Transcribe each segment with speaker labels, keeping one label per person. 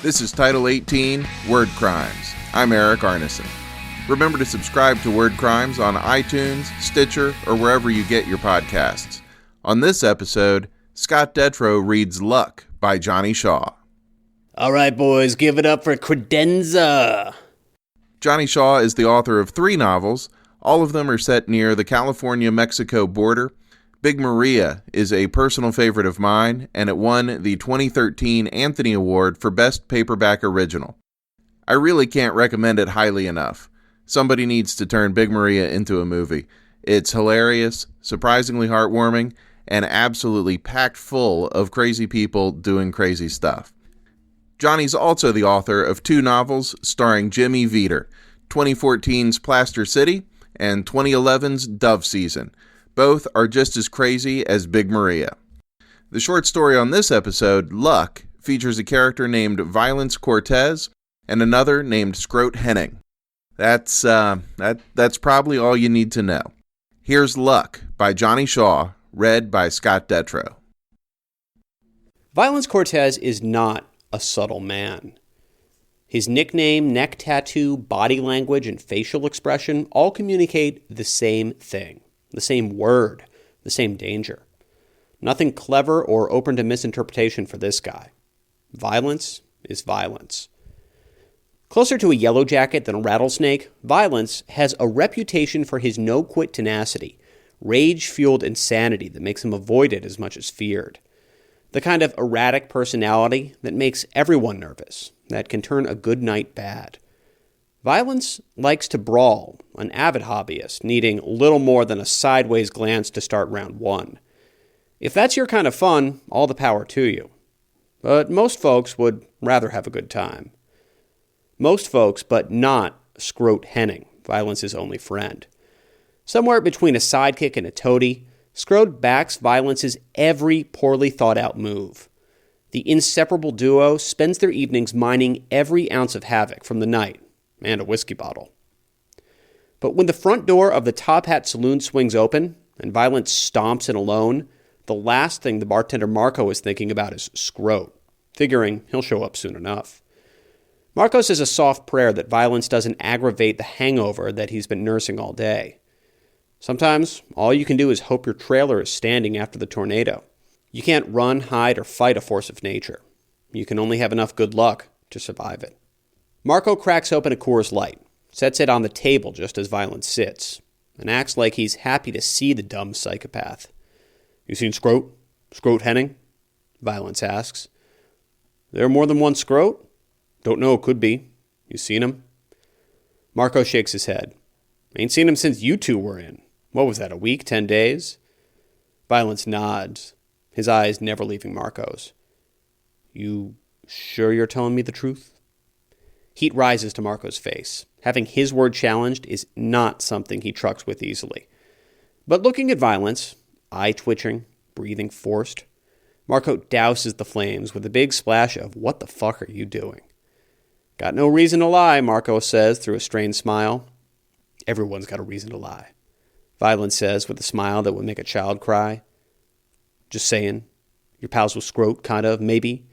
Speaker 1: This is Title 18, Word Crimes. I'm Erik Arneson. Remember to subscribe to Word Crimes on iTunes, Stitcher, or wherever you get your podcasts. On this episode, Scott Detrow reads Luck by Johnny Shaw.
Speaker 2: All right, boys, give it up for credenza.
Speaker 1: Johnny Shaw is the author of 3 novels. All of them are set near the California-Mexico border. Big Maria is a personal favorite of mine, and it won the 2013 Anthony Award for Best Paperback Original. I really can't recommend it highly enough. Somebody needs to turn Big Maria into a movie. It's hilarious, surprisingly heartwarming, and absolutely packed full of crazy people doing crazy stuff. Johnny's also the author of 2 novels starring Jimmy Veeder, 2014's Plaster City and 2011's Dove Season. Both are just as crazy as Big Maria. The short story on this episode, Luck, features a character named Violence Cortez and another named Scroat Henning. That's probably all you need to know. Here's Luck by Johnny Shaw, read by Scott Detrow.
Speaker 2: Violence Cortez is not a subtle man. His nickname, neck tattoo, body language, and facial expression all communicate the same thing. The same word, the same danger. Nothing clever or open to misinterpretation for this guy. Violence is violence. Closer to a yellow jacket than a rattlesnake, Violence has a reputation for his no-quit tenacity, rage-fueled insanity that makes him avoided as much as feared. The kind of erratic personality that makes everyone nervous, that can turn a good night bad. Violence likes to brawl, an avid hobbyist, needing little more than a sideways glance to start round 1. If that's your kind of fun, all the power to you. But most folks would rather have a good time. Most folks, but not Scroat Henning, Violence's only friend. Somewhere between a sidekick and a toady, Scroat backs Violence's every poorly thought-out move. The inseparable duo spends their evenings mining every ounce of havoc from the night, and a whiskey bottle. But when the front door of the Top Hat Saloon swings open and Violence stomps in alone, the last thing the bartender Marco is thinking about is Scroat, figuring he'll show up soon enough. Marco says a soft prayer that Violence doesn't aggravate the hangover that he's been nursing all day. Sometimes all you can do is hope your trailer is standing after the tornado. You can't run, hide, or fight a force of nature. You can only have enough good luck to survive it. Marco cracks open a Coors Light, sets it on the table just as Violence sits, and acts like he's happy to see the dumb psychopath. "You seen Scroat? Scroat Henning?" Violence asks. "There more than one Scroat?" "Don't know, could be. You seen him?" Marco shakes his head. "Ain't seen him since you two were in. What was that, a week, 10 days? Violence nods, his eyes never leaving Marco's. "You sure you're telling me the truth?" Heat rises to Marco's face. Having his word challenged is not something he trucks with easily. But looking at Violence, eye twitching, breathing forced, Marco douses the flames with a big splash of "What the fuck are you doing?" "Got no reason to lie," Marco says through a strained smile. "Everyone's got a reason to lie," Violence says with a smile that would make a child cry. "Just saying. Your pals with Scroat, kind of, maybe.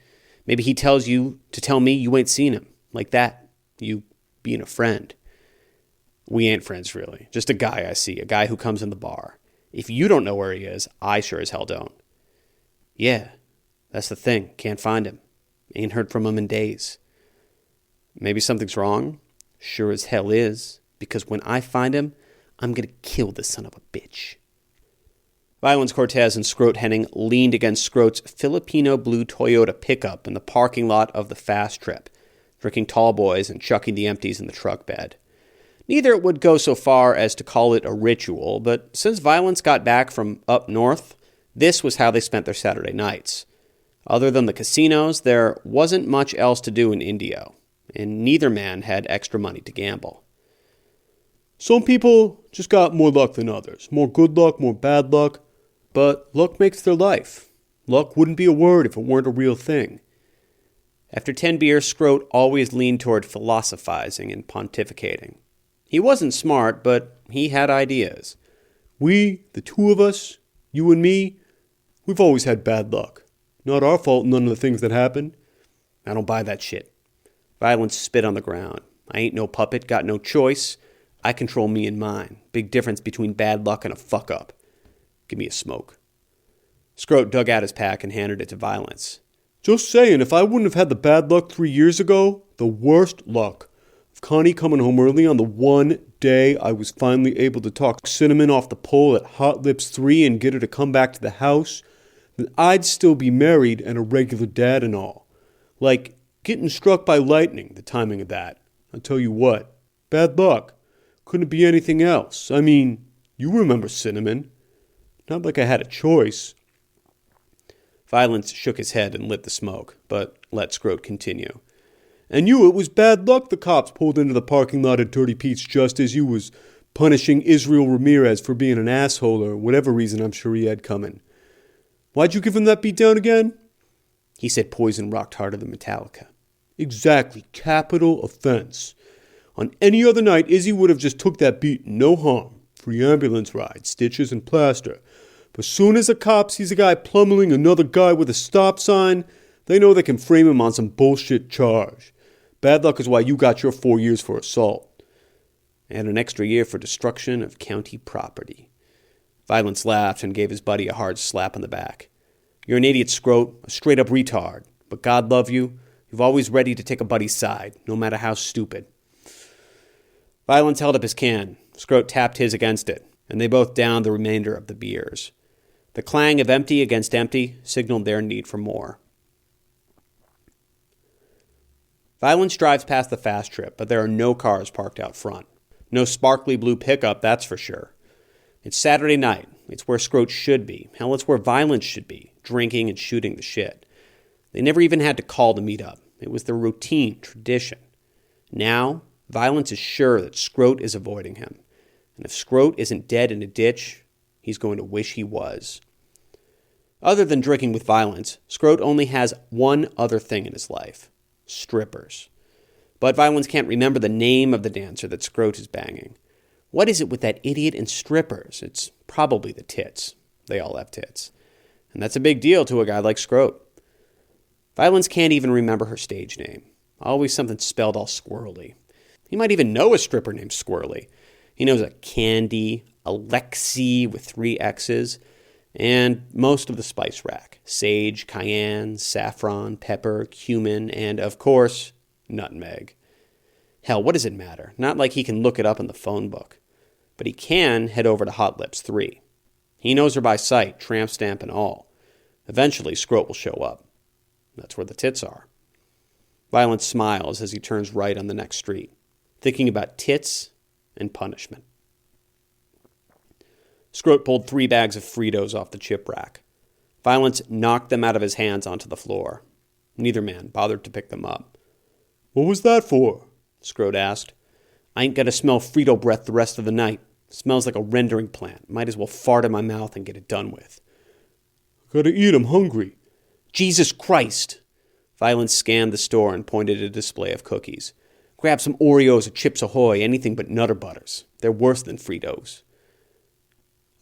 Speaker 2: Maybe he tells you to tell me you ain't seen him. Like that. You being a friend." "We ain't friends, really. Just a guy I see. A guy who comes in the bar. If you don't know where he is, I sure as hell don't." "Yeah, that's the thing. Can't find him. Ain't heard from him in days." "Maybe something's wrong?" "Sure as hell is. Because when I find him, I'm gonna kill this son of a bitch." Violence Cortez and Scroat Henning leaned against Scroat's Filipino blue Toyota pickup in the parking lot of the Fast Trip, drinking tall boys and chucking the empties in the truck bed. Neither would go so far as to call it a ritual, but since Violence got back from up north, this was how they spent their Saturday nights. Other than the casinos, there wasn't much else to do in Indio, and neither man had extra money to gamble. "Some people just got more luck than others. More good luck, more bad luck. But luck makes their life. Luck wouldn't be a word if it weren't a real thing." After 10 beers, Scroat always leaned toward philosophizing and pontificating. He wasn't smart, but he had ideas. "We, the two of us, you and me, we've always had bad luck. Not our fault, none of the things that happen." "I don't buy that shit," Violence spit on the ground. I ain't no puppet, got no choice. I control me and mine. Big difference between bad luck and a fuck-up. Give me a smoke. Scroat dug out his pack and handed it to Violence. Just saying, if I wouldn't have had the bad luck 3 years ago, the worst luck of Connie coming home early on the one day I was finally able to talk Cinnamon off the pole at Hot Lips 3 and get her to come back to the house, then I'd still be married and a regular dad and all. Like getting struck by lightning, the timing of that. I'll tell you what, bad luck. Couldn't be anything else. I mean, you remember Cinnamon. Not like I had a choice. Violence shook his head and lit the smoke, but let Scroat continue. And it was bad luck the cops pulled into the parking lot at Dirty Pete's just as you was punishing Israel Ramirez for being an asshole or whatever reason I'm sure he had coming. Why'd you give him that beat down again? He said poison rocked harder than Metallica. Exactly, capital offense. On any other night, Izzy would have just took that beat, no harm. Free ambulance ride, stitches and plaster. But soon as the cop sees a guy pummeling another guy with a stop sign, they know they can frame him on some bullshit charge. Bad luck is why you got your 4 years for assault. And an extra year for destruction of county property. Violence laughed and gave his buddy a hard slap on the back. You're an idiot, Scroat, a straight-up retard. But God love you, you're always ready to take a buddy's side, no matter how stupid. Violence held up his can. Scroat tapped his against it, and they both downed the remainder of the beers. The clang of empty against empty signaled their need for more. Violence drives past the fast trip, but there are no cars parked out front. No sparkly blue pickup, that's for sure. It's Saturday night. It's where Scroat should be. Hell, it's where Violence should be, drinking and shooting the shit. They never even had to call to meet up. It was their routine, tradition. Now, Violence is sure that Scroat is avoiding him. And if Scroat isn't dead in a ditch, he's going to wish he was. Other than drinking with Violence, Scroat only has one other thing in his life. Strippers. But Violence can't remember the name of the dancer that Scroat is banging. What is it with that idiot and strippers? It's probably the tits. They all have tits. And that's a big deal to a guy like Scroat. Violence can't even remember her stage name. Always something spelled all squirrely. He might even know a stripper named Squirrely. He knows a Candy, Alexi with 3 X's, and most of the spice rack. Sage, cayenne, saffron, pepper, cumin, and, of course, nutmeg. Hell, what does it matter? Not like he can look it up in the phone book. But he can head over to Hot Lips 3. He knows her by sight, tramp stamp and all. Eventually, Scroat will show up. That's where the tits are. Violence smiles as he turns right on the next street, thinking about tits and punishment. Scroat pulled 3 bags of Fritos off the chip rack. Violence knocked them out of his hands onto the floor. Neither man bothered to pick them up. What was that for? Scroat asked. I ain't gonna smell Frito breath the rest of the night. Smells like a rendering plant. Might as well fart in my mouth and get it done with. Gotta eat, I'm hungry. Jesus Christ! Violence scanned the store and pointed at a display of cookies. Grab some Oreos or Chips Ahoy, anything but Nutter Butters. They're worse than Fritos.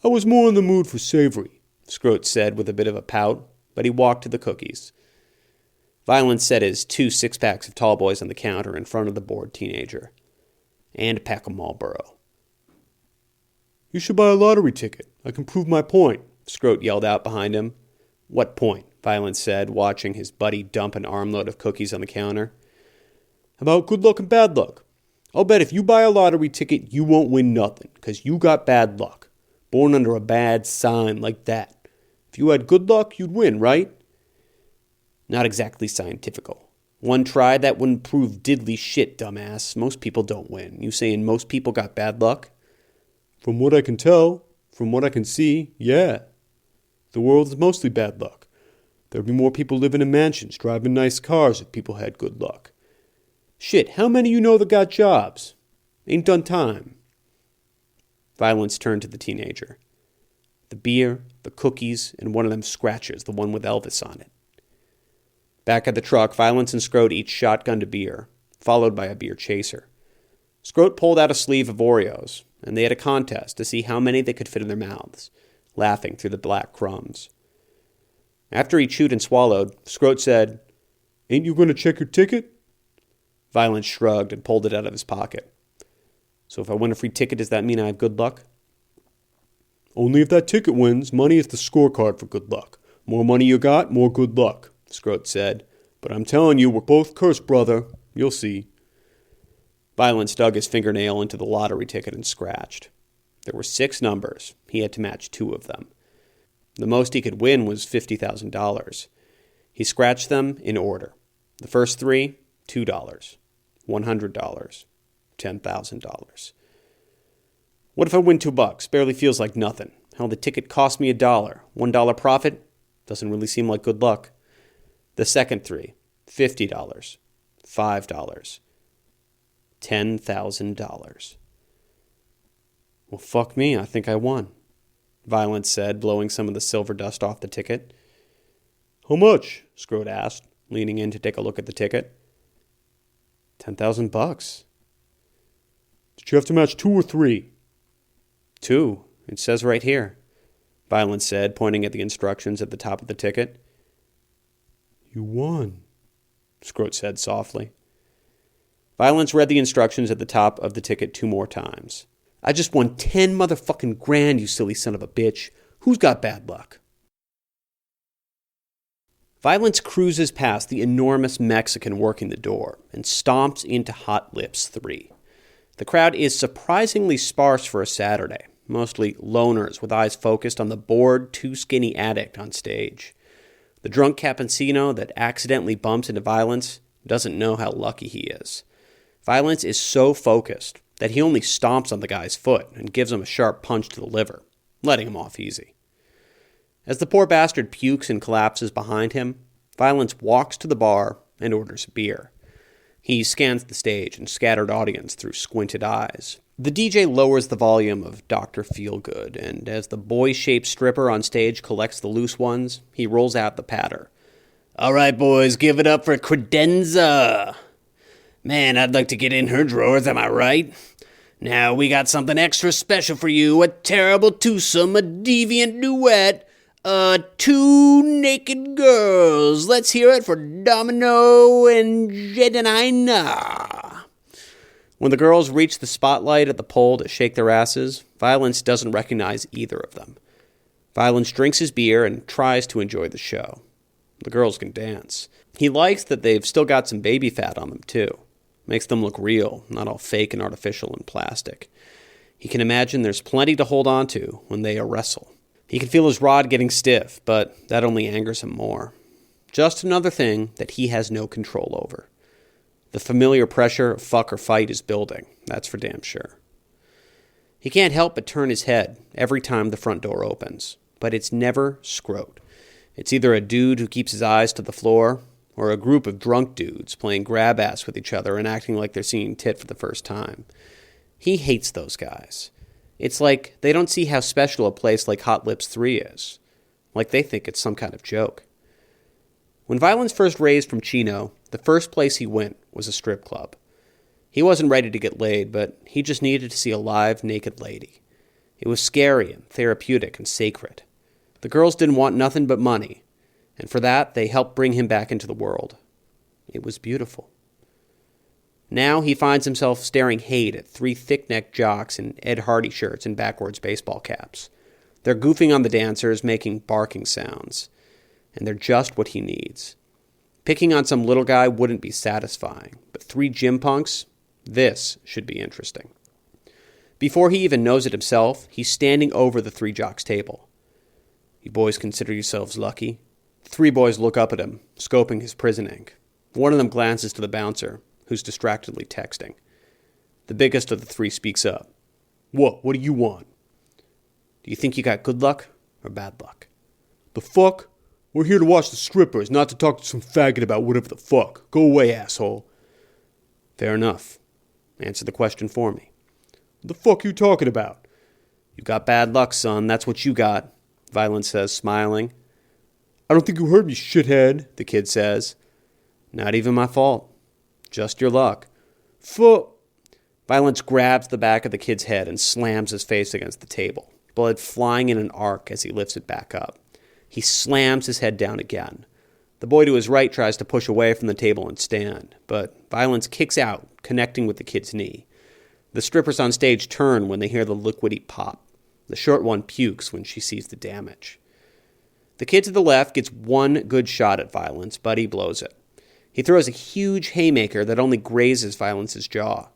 Speaker 2: I was more in the mood for savory, Scroat said with a bit of a pout, but he walked to the cookies. Violence set his 2 6-packs of Tall Boys on the counter in front of the bored teenager. And a pack of Marlboro. You should buy a lottery ticket. I can prove my point, Scroat yelled out behind him. What point? Violence said, watching his buddy dump an armload of cookies on the counter. About good luck and bad luck. I'll bet if you buy a lottery ticket, you won't win nothing, 'cause you got bad luck. Born under a bad sign like that. If you had good luck, you'd win, right? Not exactly scientifical. One try, that wouldn't prove diddly shit, dumbass. Most people don't win. You saying most people got bad luck? From what I can tell, from what I can see, yeah. The world is mostly bad luck. There'd be more people living in mansions, driving nice cars if people had good luck. Shit, how many you know that got jobs? Ain't done time. Violence turned to the teenager. The beer, the cookies, and one of them scratchers, the one with Elvis on it. Back at the truck, Violence and Scroat each shotgunned a beer, followed by a beer chaser. Scroat pulled out a sleeve of Oreos, and they had a contest to see how many they could fit in their mouths, laughing through the black crumbs. After he chewed and swallowed, Scroat said, Ain't you going to check your ticket? Violence shrugged and pulled it out of his pocket. So if I win a free ticket, does that mean I have good luck? Only if that ticket wins. Money is the scorecard for good luck. More money you got, more good luck, Scroat said. But I'm telling you, we're both cursed, brother. You'll see. Violence dug his fingernail into the lottery ticket and scratched. There were 6 numbers. He had to match 2 of them. The most he could win was $50,000. He scratched them in order. The first 3, $2, $100, $10,000. What if I win $2? Barely feels like nothing. Hell, the ticket cost me $1. $1 profit? Doesn't really seem like good luck. The second 3, $50, $5, $10,000. Well, fuck me, I think I won, Violence said, blowing some of the silver dust off the ticket. How much? Scroat asked, leaning in to take a look at the ticket. $10,000. Did you have to match 2 or 3? 2. It says right here, Violence said, pointing at the instructions at the top of the ticket. You won, Scroat said softly. Violence read the instructions at the top of the ticket 2 more times. I just won 10 motherfucking grand, you silly son of a bitch. Who's got bad luck? Violence cruises past the enormous Mexican working the door and stomps into Hot Lips 3. The crowd is surprisingly sparse for a Saturday, mostly loners with eyes focused on the bored, too-skinny addict on stage. The drunk Campesino that accidentally bumps into Violence doesn't know how lucky he is. Violence is so focused that he only stomps on the guy's foot and gives him a sharp punch to the liver, letting him off easy. As the poor bastard pukes and collapses behind him, Violence walks to the bar and orders a beer. He scans the stage and scattered audience through squinted eyes. The DJ lowers the volume of Dr. Feelgood, and as the boy-shaped stripper on stage collects the loose ones, he rolls out the patter. All right, boys, give it up for Credenza. Man, I'd like to get in her drawers, am I right? Now we got something extra special for you, a terrible twosome, a deviant duet, 2 naked girls. Let's hear it for Domino and Jedinina. When the girls reach the spotlight at the pole to shake their asses, Violence doesn't recognize either of them. Violence drinks his beer and tries to enjoy the show. The girls can dance. He likes that they've still got some baby fat on them, too. Makes them look real, not all fake and artificial and plastic. He can imagine there's plenty to hold on to when they wrestle. He can feel his rod getting stiff, but that only angers him more. Just another thing that he has no control over. The familiar pressure of fuck or fight is building, that's for damn sure. He can't help but turn his head every time the front door opens, but it's never Scroat. It's either a dude who keeps his eyes to the floor, or a group of drunk dudes playing grab-ass with each other and acting like they're seeing tit for the first time. He hates those guys. It's like they don't see how special a place like Hot Lips 3 is. Like they think it's some kind of joke. When Violence first raised from Chino, the first place he went was a strip club. He wasn't ready to get laid, but he just needed to see a live, naked lady. It was scary and therapeutic and sacred. The girls didn't want nothing but money, and for that, they helped bring him back into the world. It was beautiful. Now he finds himself staring hate at 3 thick-necked jocks in Ed Hardy shirts and backwards baseball caps. They're goofing on the dancers, making barking sounds. And they're just what he needs. Picking on some little guy wouldn't be satisfying, but 3 gym punks, this should be interesting. Before he even knows it himself, he's standing over the 3 jocks' table. You boys consider yourselves lucky? The 3 boys look up at him, scoping his prison ink. One of them glances to the bouncer, who's distractedly texting. The biggest of the 3 speaks up. What do you want? Do you think you got good luck or bad luck? The fuck? We're here to watch the strippers, not to talk to some faggot about whatever the fuck. Go away, asshole. Fair enough. Answer the question for me. What the fuck are you talking about? You got bad luck, son. That's what you got, Violence says, smiling. I don't think you heard me, shithead, the kid says. Not even my fault. Just your luck. Violence grabs the back of the kid's head and slams his face against the table, blood flying in an arc as he lifts it back up. He slams his head down again. The boy to his right tries to push away from the table and stand, but Violence kicks out, connecting with the kid's knee. The strippers on stage turn when they hear the liquidy pop. The short one pukes when she sees the damage. The kid to the left gets one good shot at Violence, but he blows it. He throws a huge haymaker that only grazes Violence's jaw.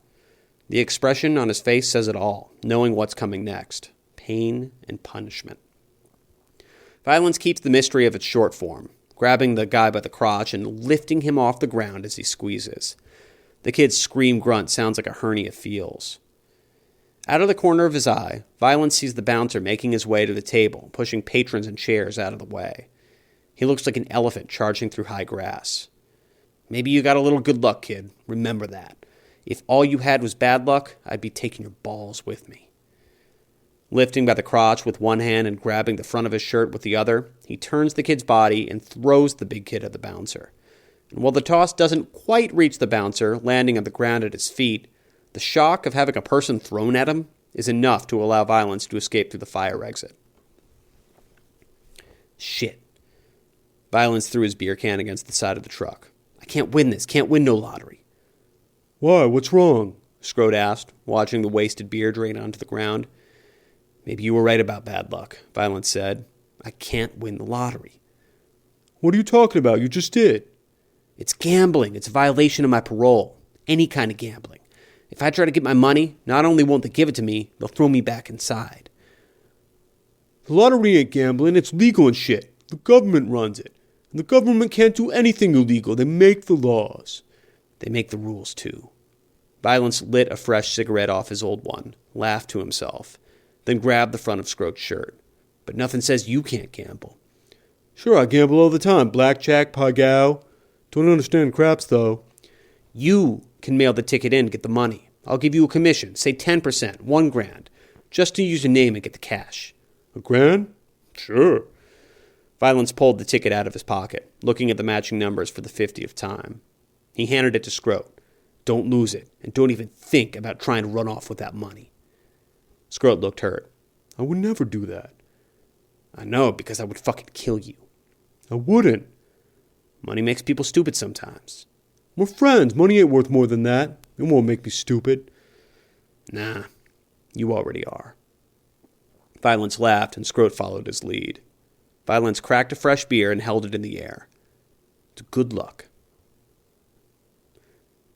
Speaker 2: The expression on his face says it all, knowing what's coming next. Pain and punishment. Violence keeps the mystery of its short form, grabbing the guy by the crotch and lifting him off the ground as he squeezes. The kid's scream grunt sounds like a hernia feels. Out of the corner of his eye, Violence sees the bouncer making his way to the table, pushing patrons and chairs out of the way. He looks like an elephant charging through high grass. Maybe you got a little good luck, kid. Remember that. If all you had was bad luck, I'd be taking your balls with me. Lifting by the crotch with one hand and grabbing the front of his shirt with the other, he turns the kid's body and throws the big kid at the bouncer. And while the toss doesn't quite reach the bouncer, landing on the ground at his feet, the shock of having a person thrown at him is enough to allow Violence to escape through the fire exit. Shit. Violence threw his beer can against the side of the truck. I can't win this. Can't win no lottery. Why? What's wrong? Scroat asked, watching the wasted beer drain onto the ground. Maybe you were right about bad luck, Violence said. I can't win the lottery. What are you talking about? You just did. It's gambling. It's a violation of my parole. Any kind of gambling. If I try to get my money, not only won't they give it to me, they'll throw me back inside. The lottery ain't gambling. It's legal and shit. The government runs it. And the government can't do anything illegal. They make the laws. They make the rules, too. Violence lit a fresh cigarette off his old one, laughed to himself, then grabbed the front of Scroat's shirt. But nothing says you can't gamble. Sure, I gamble all the time. Blackjack, pagao. Don't understand craps, though. You can mail the ticket in and get the money. I'll give you a commission, say 10%, $1,000, just to use your name and get the cash. $1,000? Sure. Violence pulled the ticket out of his pocket, looking at the matching numbers for the 50th time. He handed it to Scroat. Don't lose it, and don't even think about trying to run off with that money. Scroat looked hurt. I would never do that. I know, because I would fucking kill you. I wouldn't. Money makes people stupid sometimes. We're friends. Money ain't worth more than that. It won't make me stupid. Nah, you already are. Violence laughed, and Scroat followed his lead. Violence cracked a fresh beer and held it in the air. It's good luck.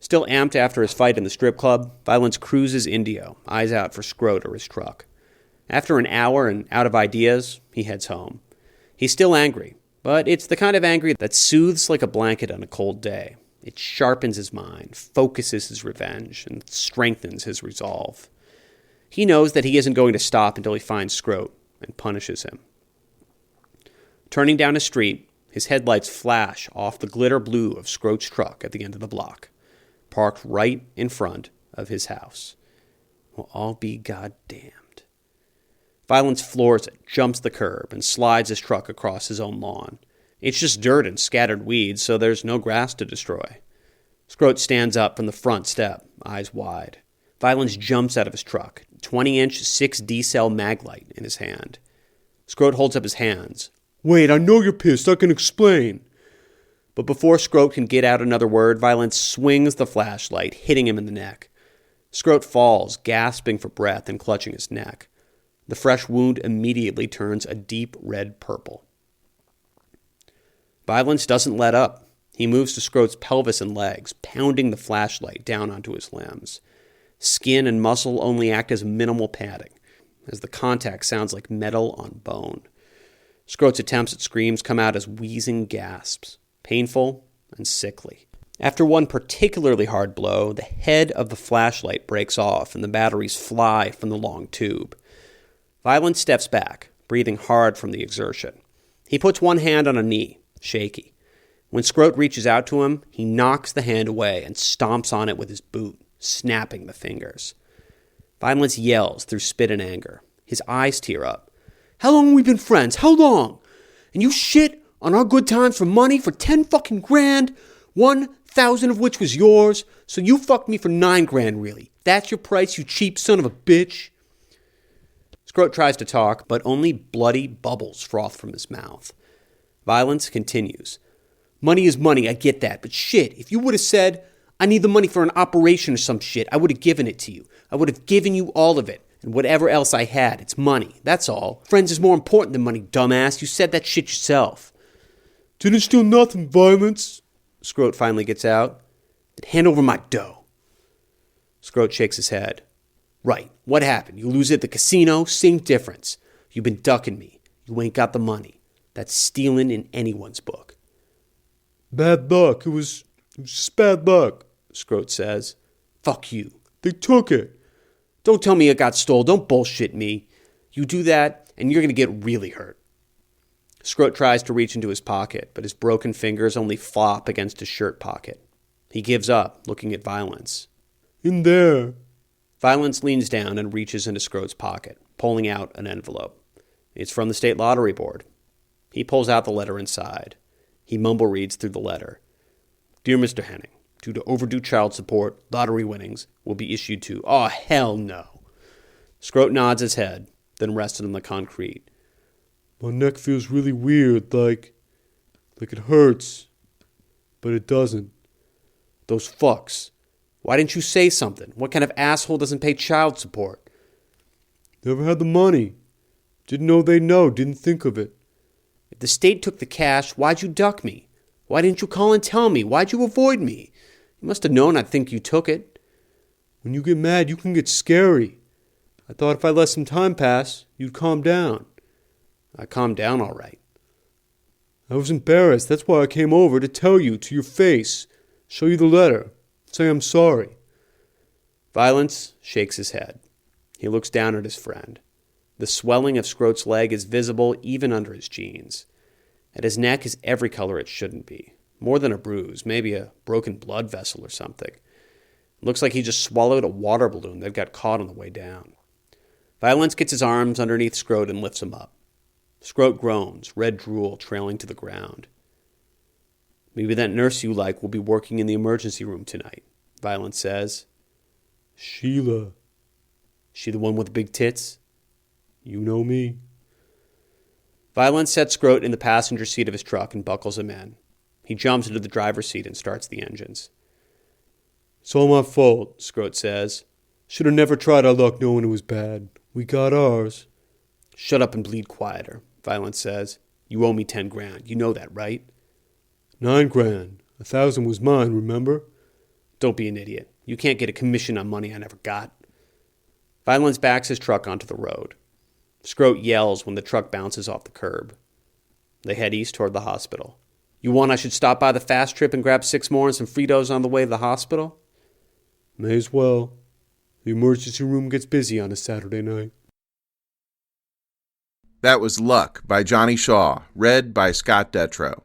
Speaker 2: Still amped after his fight in the strip club, Violence cruises Indio, eyes out for Scroat or his truck. After an hour and out of ideas, he heads home. He's still angry, but it's the kind of angry that soothes like a blanket on a cold day. It sharpens his mind, focuses his revenge, and strengthens his resolve. He knows that he isn't going to stop until he finds Scroat and punishes him. Turning down a street, his headlights flash off the glitter blue of Scroat's truck at the end of the block, parked right in front of his house. Well, I'll be goddamned. Violence floors it, jumps the curb, and slides his truck across his own lawn. It's just dirt and scattered weeds, so there's no grass to destroy. Scroat stands up from the front step, eyes wide. Violence jumps out of his truck, 20-inch 6D-cell maglite in his hand. Scroat holds up his hands. Wait, I know you're pissed. I can explain. But before Scroat can get out another word, Violence swings the flashlight, hitting him in the neck. Scroat falls, gasping for breath and clutching his neck. The fresh wound immediately turns a deep red purple. Violence doesn't let up. He moves to Scroat's pelvis and legs, pounding the flashlight down onto his limbs. Skin and muscle only act as minimal padding, as the contact sounds like metal on bone. Scroat's attempts at screams come out as wheezing gasps, painful and sickly. After one particularly hard blow, the head of the flashlight breaks off and the batteries fly from the long tube. Violence steps back, breathing hard from the exertion. He puts one hand on a knee, shaky. When Scroat reaches out to him, he knocks the hand away and stomps on it with his boot, snapping the fingers. Violence yells through spit and anger. His eyes tear up. How long have we been friends? How long? And you shit on our good times for money for 10 fucking grand? 1,000 of which was yours? So you fucked me for 9 grand, really? That's your price, you cheap son of a bitch? Scroat tries to talk, but only bloody bubbles froth from his mouth. Violence continues. Money is money, I get that. But shit, if you would have said, I need the money for an operation or some shit, I would have given it to you. I would have given you all of it. And whatever else I had, it's money. That's all. Friends is more important than money, dumbass. You said that shit yourself. Didn't steal nothing, Violence. Scroat finally gets out. Then hand over my dough. Scroat shakes his head. Right. What happened? You lose it at the casino? Same difference. You've been ducking me. You ain't got the money. That's stealing in anyone's book. Bad luck. It was just bad luck, Scroat says. Fuck you. They took it. Don't tell me it got stole. Don't bullshit me. You do that, and you're going to get really hurt. Scroat tries to reach into his pocket, but his broken fingers only flop against his shirt pocket. He gives up, looking at Violence. In there. Violence leans down and reaches into Scroat's pocket, pulling out an envelope. It's from the State Lottery Board. He pulls out the letter inside. He mumble reads through the letter. Dear Mr. Henning, due to overdue child support, lottery winnings will be issued to... Oh, hell no. Scroat nods his head, then rested on the concrete. My neck feels really weird, like it hurts, but it doesn't. Those fucks. Why didn't you say something? What kind of asshole doesn't pay child support? Never had the money. Didn't know they'd know, didn't think of it. If the state took the cash, why'd you duck me? Why didn't you call and tell me? Why'd you avoid me? You must have known I'd think you took it. When you get mad, you can get scary. I thought if I let some time pass, you'd calm down. I calmed down all right. I was embarrassed. That's why I came over to tell you to your face. Show you the letter. Say I'm sorry. Violence shakes his head. He looks down at his friend. The swelling of Scroat's leg is visible even under his jeans. At his neck is every color it shouldn't be. More than a bruise, maybe a broken blood vessel or something. It looks like he just swallowed a water balloon that got caught on the way down. Violence gets his arms underneath Scroat and lifts him up. Scroat groans, red drool trailing to the ground. Maybe that nurse you like will be working in the emergency room tonight, Violence says. Sheila. She the one with the big tits? You know me. Violence sets Scroat in the passenger seat of his truck and buckles him in. He jumps into the driver's seat and starts the engines. It's all my fault, Scroat says. Should have never tried our luck knowing it was bad. We got ours. Shut up and bleed quieter, Violence says. You owe me 10 grand. You know that, right? 9 grand. 1,000 was mine, remember? Don't be an idiot. You can't get a commission on money I never got. Violence backs his truck onto the road. Scroat yells when the truck bounces off the curb. They head east toward the hospital. You want I should stop by the fast trip and grab 6 more and some Fritos on the way to the hospital? May as well. The emergency room gets busy on a Saturday night.
Speaker 1: That was Luck by Johnny Shaw, read by Scott Detrow.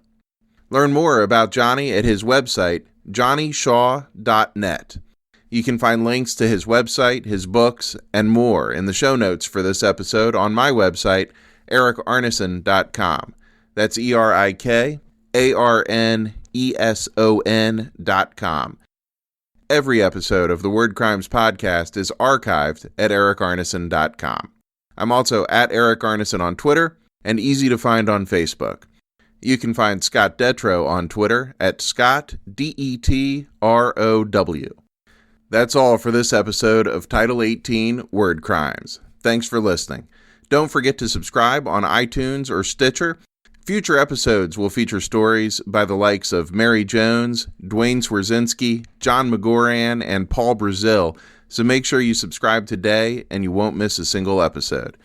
Speaker 1: Learn more about Johnny at his website, johnnyshaw.net. You can find links to his website, his books, and more in the show notes for this episode on my website, erikarneson.com. That's ERIKARNESON.com. Every episode of the Word Crimes podcast is archived at erikarneson.com. I'm also at Erik Arneson on Twitter and easy to find on Facebook. You can find Scott Detrow on Twitter at Scott, DETROW. That's all for this episode of Title 18 Word Crimes. Thanks for listening. Don't forget to subscribe on iTunes or Stitcher. Future episodes will feature stories by the likes of Mary Jones, Dwayne Swerzinski, John McGoran, and Paul Brazil, so make sure you subscribe today and you won't miss a single episode.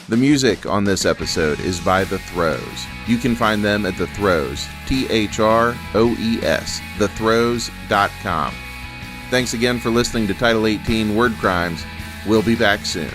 Speaker 1: The music on this episode is by The Throws. You can find them at The Throws, THROES, thethrows.com. Thanks again for listening to Title 18 Word Crimes. We'll be back soon.